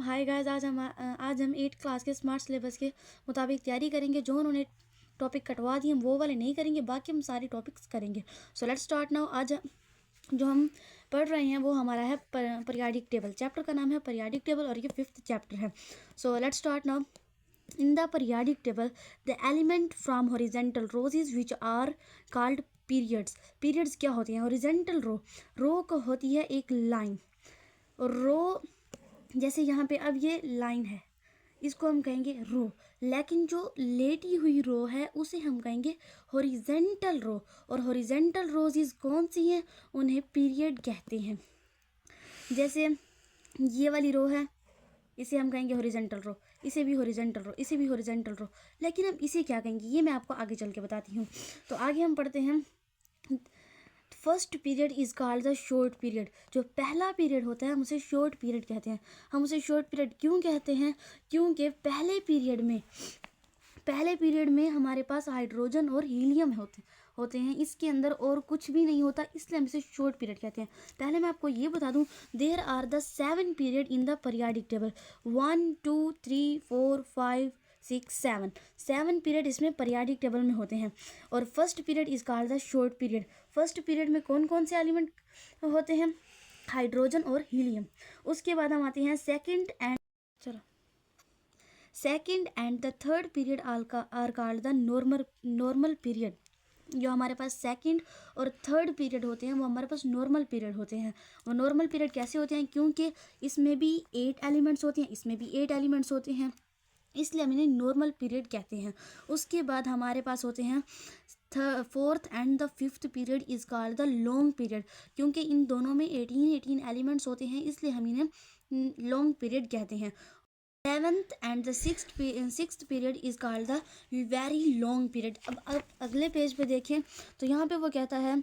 Hi guys, आज हम 8 class के स्मार्ट सिलेबस के मुताबिक तैयारी करेंगे। जो उन्होंने टॉपिक कटवा दिए हम वो वाले नहीं करेंगे, बाकी हम सारे टॉपिक्स करेंगे। So let's start now. आज जो हम पढ़ रहे हैं वो हमारा है पीरियाडिक टेबल। चैप्टर का नाम है पीरियाडिक टेबल और ये 5th चैप्टर है। So let's start now. In the periodic table, the element from horizontal rows is which are called periods. Periods क्या होती हैं? Horizontal रो को होती है एक लाइन, और रो जैसे यहाँ पे अब ये लाइन है, इसको हम कहेंगे रो। लेकिन जो लेटी हुई रो है उसे हम कहेंगे हॉरिजेंटल रो। और हॉरिजेंटल रोज इज कौन सी हैं? उन्हें पीरियड कहते हैं। जैसे ये वाली रो है, इसे हम कहेंगे हॉरिजेंटल रो, इसे भी हॉरिजेंटल रो, इसे भी हॉरिजेंटल रो। लेकिन हम इसे क्या कहेंगे ये मैं आपको आगे चल के बताती हूँ। तो आगे हम पढ़ते हैं। First period is called the short period. जो पहला पीरियड होता है हम उसे शॉर्ट पीरियड कहते हैं। हम उसे शॉर्ट पीरियड क्यों कहते हैं? क्योंकि पहले पीरियड में हमारे पास हाइड्रोजन और हीलियम होते हैं, इसके अंदर और कुछ भी नहीं होता, इसलिए हम इसे शॉर्ट पीरियड कहते हैं। पहले मैं आपको ये बता दूं, there are the 7 period in the periodic table. 1 2 3 4 5 6 7 period इसमें पीरियाडिक टेबल में होते हैं। और first period is called the short period. First period में कौन कौन से एलिमेंट होते हैं? हाइड्रोजन और हीलियम। उसके बाद हम आते हैं second and the third period are called the normal period. जो हमारे पास सेकंड और थर्ड पीरियड होते हैं वो हमारे पास नॉर्मल पीरियड होते हैं। वो नॉर्मल पीरियड कैसे होते हैं? क्योंकि इसमें भी 8 एलिमेंट्स होते हैं, इसमें भी 8 एलिमेंट्स होते हैं, इसलिए हम इन्हें नॉर्मल पीरियड कहते हैं। उसके बाद हमारे पास होते हैं fourth and the fifth period is called the long period. क्योंकि इन दोनों में 18 एलिमेंट्स होते हैं, इसलिए हम इन्हें लॉन्ग पीरियड कहते हैं। 7th and the sixth period is called the very long period. अब अगले पेज पे देखें तो यहाँ पे वो कहता है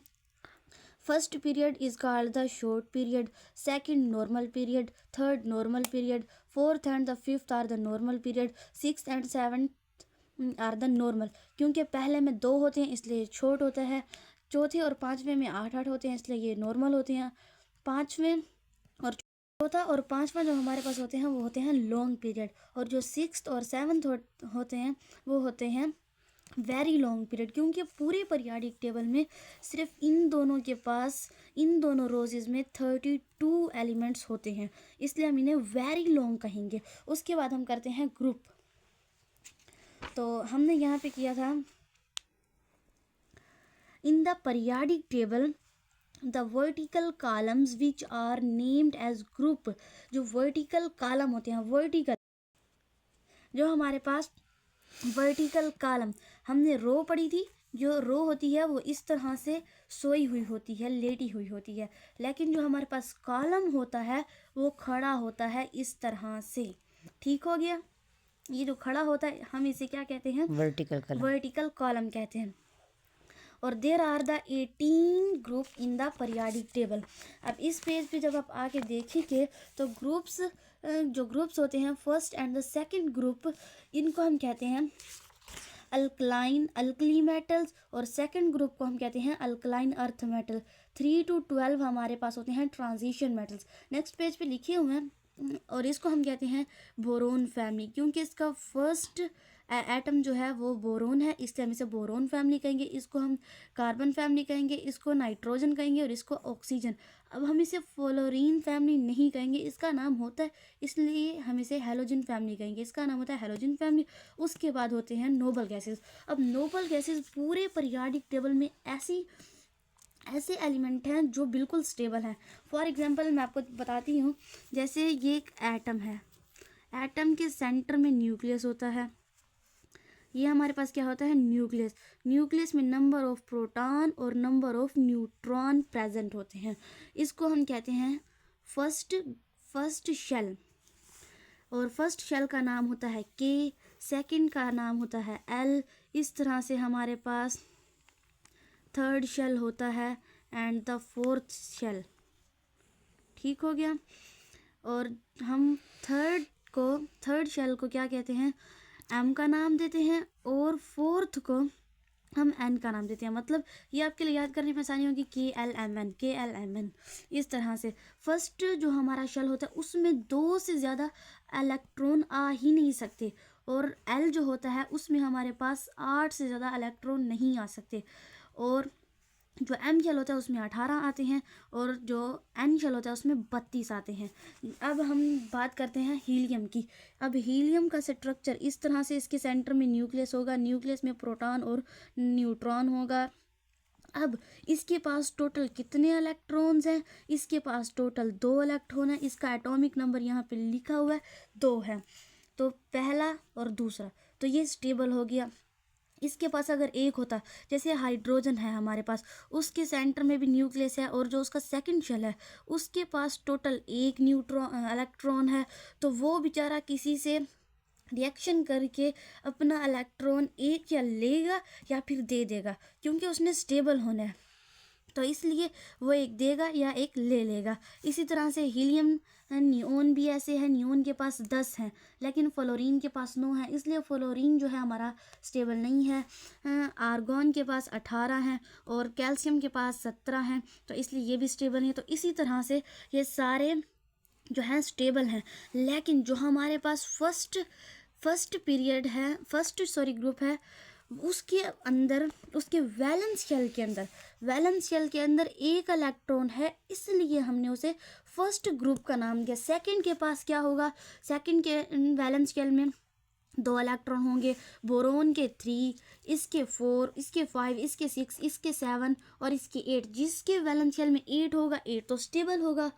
first period is called the short period, second normal period, third normal period, fourth and the fifth are the normal period, sixth and seventh are the normal. क्योंकि पहले में 2 होते हैं इसलिए शॉर्ट होता है, चौथे और पाँचवें में 8 होते हैं इसलिए ये नॉर्मल होते हैं, पाँचवें और चौथा और पांचवा जो हमारे पास होते हैं वो होते हैं लॉन्ग पीरियड। और जो 6th और 7th होते हैं वो होते हैं वेरी लॉन्ग पीरियड। क्योंकि पूरे पीरियाडिक टेबल में सिर्फ इन दोनों रोजेज में 32 एलिमेंट्स होते हैं, इसलिए हम इन्हें वेरी लॉन्ग कहेंगे। उसके बाद हम करते हैं ग्रुप। तो हमने यहाँ पे किया था in the periodic table the vertical columns which are named as group. जो वर्टिकल कॉलम होते हैं, जो हमारे पास वर्टिकल कॉलम, हमने रो पढ़ी थी, जो रो होती है वो इस तरह से सोई हुई होती है, लेटी हुई होती है। लेकिन जो हमारे पास कॉलम होता है वो खड़ा होता है इस तरह से। ठीक हो गया? ये जो खड़ा होता है हम इसे क्या कहते हैं? वर्टिकल कॉलम कहते हैं। और there are the 18 group in the periodic table. अब इस पेज पे जब आप आके देखेंगे तो जो ग्रुप्स होते हैं first and the second group, इनको हम कहते हैं अल्कली मेटल्स, और सेकंड ग्रुप को हम कहते हैं अल्कलाइन अर्थ मेटल। 3 to 12 हमारे पास होते हैं ट्रांजिशन मेटल्स। नेक्स्ट पेज पे लिखे हुए हैं, और इसको हम कहते हैं बोरोन फैमिली। क्योंकि इसका फर्स्ट एटम जो है वो बोरोन है, इसलिए हम इसे बोरोन फैमिली कहेंगे। इसको हम कार्बन फैमिली कहेंगे, इसको नाइट्रोजन कहेंगे और इसको ऑक्सीजन। अब हम इसे फ्लोरीन फैमिली नहीं कहेंगे, इसका नाम होता है, इसलिए हम इसे हैलोजन फैमिली कहेंगे, इसका नाम होता है हैलोजन फैमिली। उसके बाद होते हैं नोबल गैसेस। अब नोबल गैसेस पूरे पीरियाडिक टेबल में ऐसे एलिमेंट हैं जो बिल्कुल स्टेबल हैं। फॉर एग्जांपल मैं आपको बताती हूँ, जैसे ये एक एटम है, एटम के सेंटर में न्यूक्लियस होता है। ये हमारे पास क्या होता है? न्यूक्लियस में नंबर ऑफ प्रोटॉन और नंबर ऑफ न्यूट्रॉन प्रेजेंट होते हैं। इसको हम कहते हैं फर्स्ट शेल। और फर्स्ट शेल का नाम होता है के, सेकंड का नाम होता है एल। इस तरह से हमारे पास थर्ड शेल होता है एंड द फोर्थ शेल। ठीक हो गया? और हम थर्ड शेल को क्या कहते हैं? एम का नाम देते हैं, और फोर्थ को हम एन का नाम देते हैं। मतलब ये आपके लिए याद करने में आसानी होगी, KLMN इस तरह से। फर्स्ट जो हमारा शेल होता है उसमें 2 से ज़्यादा इलेक्ट्रॉन आ ही नहीं सकते, और एल जो होता है उसमें हमारे पास 8 से ज़्यादा इलेक्ट्रॉन नहीं आ सकते, और जो एम शेल होता है उसमें 18 आते हैं, और जो एन शेल होता है उसमें 32 आते हैं। अब हम बात करते हैं हीलियम की। अब हीलियम का स्ट्रक्चर इस तरह से, इसके सेंटर में न्यूक्लियस होगा, न्यूक्लियस में प्रोटॉन और न्यूट्रॉन होगा। अब इसके पास टोटल कितने इलेक्ट्रॉन्स हैं? इसके पास टोटल 2 इलेक्ट्रॉन है। इसका एटॉमिक नंबर यहाँ पे लिखा हुआ है 2 है, तो पहला और दूसरा, तो ये स्टेबल हो गया। इसके पास अगर एक होता, जैसे हाइड्रोजन है हमारे पास, उसके सेंटर में भी न्यूक्लियस है, और जो उसका सेकंड शेल है उसके पास टोटल 1 इलेक्ट्रॉन है, तो वो बेचारा किसी से रिएक्शन करके अपना इलेक्ट्रॉन एक या लेगा या फिर दे देगा, क्योंकि उसने स्टेबल होना है, तो इसलिए वो एक देगा या एक ले लेगा। इसी तरह से हीलियम, नियोन भी ऐसे है, नियोन के पास 10 हैं लेकिन फ्लोरीन के पास 9 है, इसलिए फ्लोरीन जो है हमारा स्टेबल नहीं है। आर्गॉन के पास 18 हैं और कैल्शियम के पास 17 हैं, तो इसलिए ये भी स्टेबल है। तो इसी तरह से ये सारे जो हैं स्टेबल हैं, लेकिन जो हमारे पास फर्स्ट पीरियड है, ग्रुप है, उसके अंदर, उसके वैलेंस शेल के अंदर एक इलेक्ट्रॉन है, इसलिए हमने उसे फर्स्ट ग्रुप का नाम दिया। सेकंड के पास क्या होगा? सेकंड के वैलेंस शेल में 2 इलेक्ट्रॉन होंगे, बोरोन के 3, इसके 4, इसके 5, इसके 6, इसके 7 और इसके 8। जिसके वैलेंस शेल में 8 होगा, 8 तो स्टेबल होगा,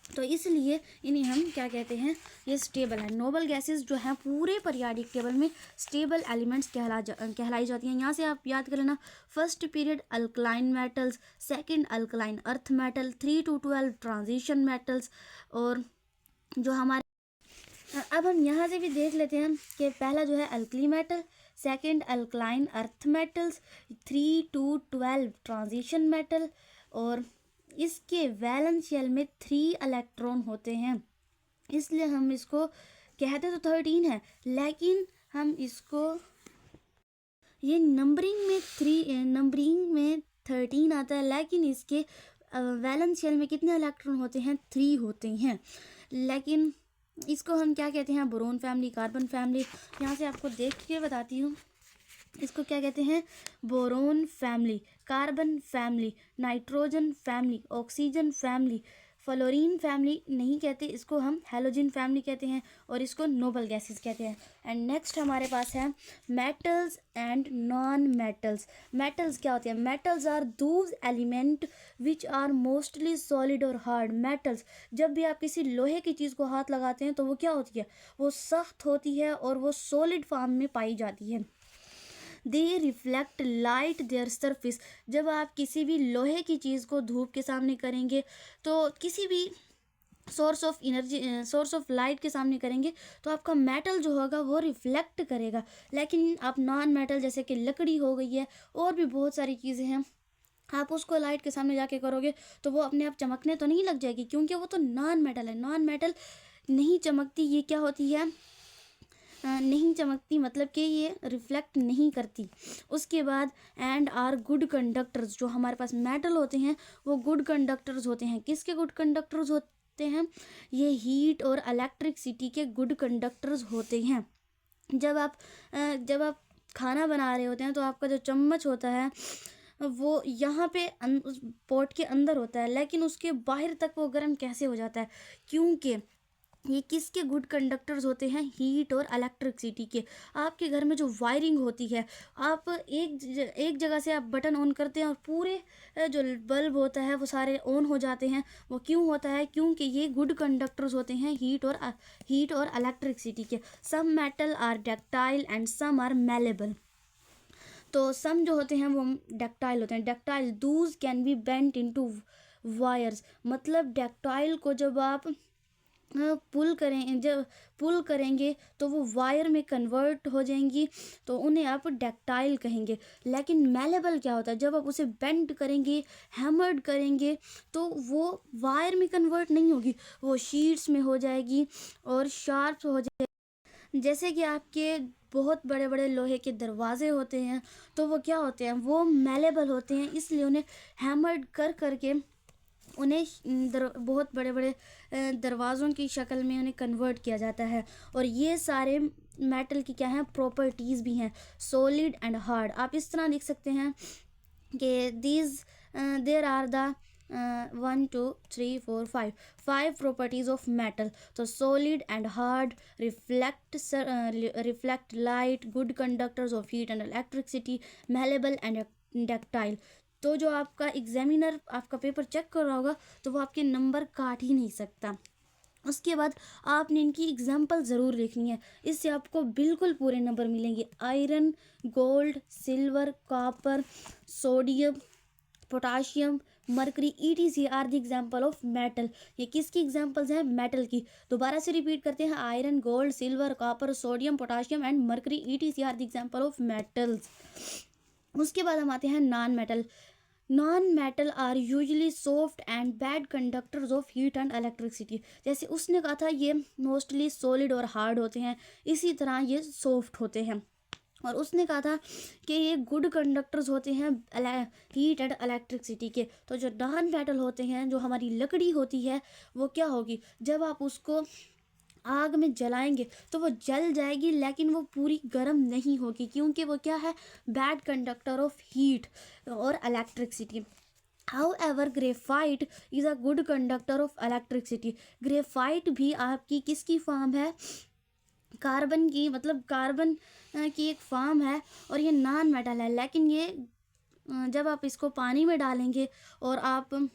तो इसलिए इन्हें हम क्या कहते हैं? ये स्टेबल है। नोबल गैसेस जो हैं पूरे पीरियोडिक टेबल में स्टेबल एलिमेंट्स कहलाई जाती हैं। यहाँ से आप याद कर लेना, first period alkaline metals, second alkaline earth metal, 3 to 12 transition metals, और जो हमारे, अब हम यहाँ से भी देख लेते हैं कि पहला जो है alkali metal, second alkaline earth metals, 3 to 12 transition metal, और इसके वैलेंस शेल में 3 इलेक्ट्रॉन होते हैं, इसलिए हम इसको कहते तो 13 है, लेकिन हम इसको, ये नंबरिंग में 13 आता है, लेकिन इसके वैलेंस शेल में कितने इलेक्ट्रॉन होते हैं? 3 होते हैं। लेकिन इसको हम क्या कहते हैं? Boron family, carbon family. यहाँ से आपको देख के बताती हूँ, इसको क्या कहते हैं? Boron family, carbon family, nitrogen family, oxygen family, fluorine family नहीं कहते, इसको हम हैलोजन फैमिली कहते हैं, और इसको नोबल गैसेस कहते हैं। एंड नेक्स्ट हमारे पास है metals and non metals. Metals क्या होते हैं? Metals are those element which are mostly solid और हार्ड। मेटल्स, जब भी आप किसी लोहे की चीज़ को हाथ लगाते हैं तो वो क्या होती है? वो सख्त होती है और वो सॉलिड फॉर्म में पाई जाती है। दे रिफ्लेक्ट लाइट देयर सरफेस। जब आप किसी भी लोहे की चीज़ को धूप के सामने करेंगे, तो किसी भी सोर्स ऑफ लाइट के सामने करेंगे, तो आपका मेटल जो होगा वो रिफ्लेक्ट करेगा। लेकिन आप नॉन मेटल, जैसे कि लकड़ी हो गई है और भी बहुत सारी चीज़ें हैं, आप उसको लाइट के सामने जाके करोगे तो वो अपने आप चमकने तो नहीं लग जाएगी, क्योंकि वो तो नॉन मेटल है। नॉन मेटल नहीं चमकती, ये क्या होती है? नहीं चमकती, मतलब कि ये रिफ्लेक्ट नहीं करती। उसके बाद एंड आर गुड कंडक्टर्स। जो हमारे पास मेटल होते हैं वो गुड कंडक्टर्स होते हैं। किसके गुड कंडक्टर्स होते हैं? ये हीट और इलेक्ट्रिसिटी के गुड कंडक्टर्स होते हैं। जब आप खाना बना रहे होते हैं तो आपका जो चम्मच होता है वो यहाँ पे उस पॉट के अंदर होता है, लेकिन उसके बाहर तक वो गर्म कैसे हो जाता है? क्योंकि ये किसके गुड कंडक्टर्स होते हैं? हीट और इलेक्ट्रिसिटी के। आपके घर में जो वायरिंग होती है, आप एक जगह से आप बटन ऑन करते हैं और पूरे जो बल्ब होता है वो सारे ऑन हो जाते हैं। वो क्यों होता है? क्योंकि ये गुड कंडक्टर्स होते हैं हीट और इलेक्ट्रिसिटी के। Some metal are ductile and some are malleable. तो सम जो होते हैं वो डक्टाइल होते हैं। Ductile those can be bent into wires. मतलब डक्टाइल को जब आप पुल करेंगे तो वो वायर में कन्वर्ट हो जाएंगी, तो उन्हें आप डक्टाइल कहेंगे। लेकिन मेलेबल क्या होता है? जब आप उसे बेंड करेंगे, हैमर्ड करेंगे, तो वो वायर में कन्वर्ट नहीं होगी, वो शीट्स में हो जाएगी और शार्प हो जाएगी। जैसे कि आपके बहुत बड़े बड़े लोहे के दरवाजे होते हैं, तो वो क्या होते हैं, वो मेलेबल होते हैं, इसलिए उन्हें हैमर्ड कर करके उन्हें बहुत बड़े बड़े दरवाज़ों की शक्ल में उन्हें कन्वर्ट किया जाता है। और ये सारे मेटल की क्या हैं, प्रॉपर्टीज़ भी हैं, सॉलिड एंड हार्ड। आप इस तरह लिख सकते हैं कि these there are the 1 2 3 4 5 properties of metal. तो solid and hard, reflect light, good conductors of heat and electricity, malleable and ductile. तो जो आपका एग्जामिनर आपका पेपर चेक कर रहा होगा तो वो आपके नंबर काट ही नहीं सकता। उसके बाद आपने इनकी एग्जाम्पल ज़रूर लिखनी है, इससे आपको बिल्कुल पूरे नंबर मिलेंगे। Iron, gold, silver, copper, sodium, potassium, mercury, ETC are the example of metal. ये किसकी एग्जाम्पल्स हैं, मेटल की। दोबारा से रिपीट करते हैं, iron, gold, silver, copper, sodium, potassium and mercury, ETC are the example of metals. उसके बाद हम आते हैं non metal. Non metal are usually soft and bad conductors of heat and electricity. जैसे उसने कहा था ये मोस्टली सॉलिड और हार्ड होते हैं, इसी तरह ये सॉफ्ट होते हैं। और उसने कहा था कि ये गुड कंडक्टर्स होते हैं हीट एंड इलेक्ट्रिसिटी के। तो जो नॉन मेटल होते हैं, जो हमारी लकड़ी होती है, वो क्या होगी, जब आप उसको आग में जलाएंगे तो वो जल जाएगी, लेकिन वो पूरी गर्म नहीं होगी, क्योंकि वो क्या है, बैड कंडक्टर ऑफ हीट और electricity. However, graphite is a good conductor of electricity. Graphite भी आपकी किसकी फॉर्म है, कार्बन की, मतलब कार्बन की एक फॉर्म है, और ये नॉन मेटल है। लेकिन ये जब आप इसको पानी में डालेंगे और आप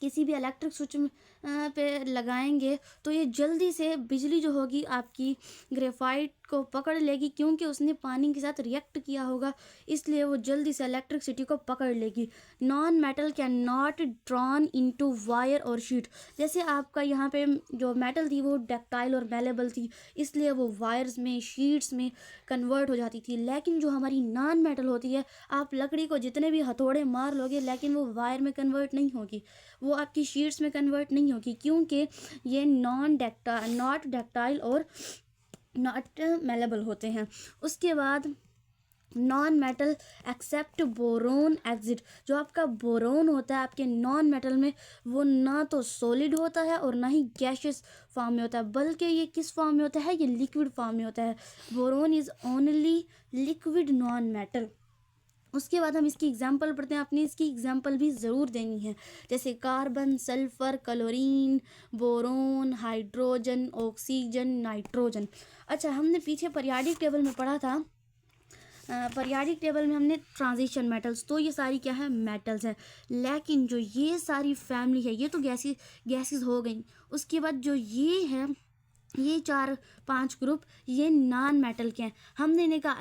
किसी भी इलेक्ट्रिक स्विच पे लगाएंगे तो ये जल्दी से बिजली जो होगी आपकी ग्रेफाइट को पकड़ लेगी, क्योंकि उसने पानी के साथ रिएक्ट किया होगा, इसलिए वो जल्दी से इलेक्ट्रिसिटी को पकड़ लेगी। Non metal can not drawn into wire और शीट। जैसे आपका यहाँ पे जो मेटल थी वो डक्टाइल और मेलेबल थी, इसलिए वो वायर्स में, शीट्स में कन्वर्ट हो जाती थी। लेकिन जो हमारी नॉन मेटल होती है, आप लकड़ी को जितने भी हथौड़े मार लोगे, लेकिन वो वायर में कन्वर्ट नहीं होगी, वो आपकी शीट्स में कन्वर्ट नहीं होगी, क्योंकि ये नॉट डक्टाइल और नॉट मेलेबल होते हैं। उसके बाद non metal except boron exit. जो आपका बोरोन होता है आपके नॉन मेटल में, वो ना तो सॉलिड होता है और ना ही गैशियस फॉर्म में होता है, बल्कि ये किस फॉर्म में होता है, ये लिक्विड फॉर्म में होता है। Boron is only liquid non metal. उसके बाद हम इसकी एग्जाम्पल पढ़ते हैं, अपनी इसकी एग्जाम्पल भी ज़रूर देनी है, जैसे carbon, sulphur, chlorine, boron, hydrogen, oxygen, nitrogen. अच्छा, हमने पीछे पीरियोडिक टेबल में पढ़ा था, पीरियोडिक टेबल में हमने ट्रांजिशन मेटल्स, तो ये सारी क्या है, मेटल्स है। लेकिन जो ये सारी फैमिली है, ये तो गैसेस हो गई। उसके बाद जो ये है, ये 4-5 ग्रुप, ये नॉन मेटल के हैं। हमने इन्हें कहा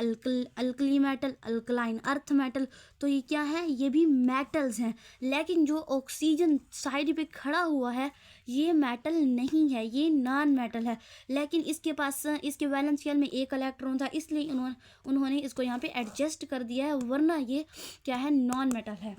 alkali metal, alkaline, earth metal, तो ये क्या है, ये भी मेटल्स हैं। लेकिन जो ऑक्सीजन साइड पे खड़ा हुआ है, ये मेटल नहीं है, ये नॉन मेटल है। लेकिन इसके पास, इसके वैलेंस शेल में एक इलेक्ट्रॉन था, इसलिए उन्होंने इसको यहाँ पे एडजस्ट कर दिया है, वरना ये क्या है, नॉन मेटल है।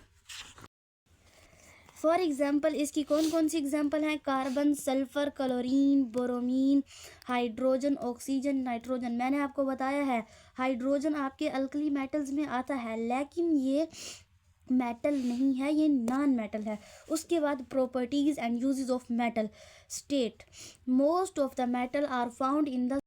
फॉर एग्जाम्पल इसकी कौन कौन सी एग्जाम्पल हैं, carbon, sulphur, chlorine, bromine, hydrogen, oxygen, nitrogen. मैंने आपको बताया है हाइड्रोजन आपके अल्कली मेटल्स में आता है, लेकिन ये मेटल नहीं है, ये नॉन मेटल है। उसके बाद properties and uses of metal state. Most of the metal are found in the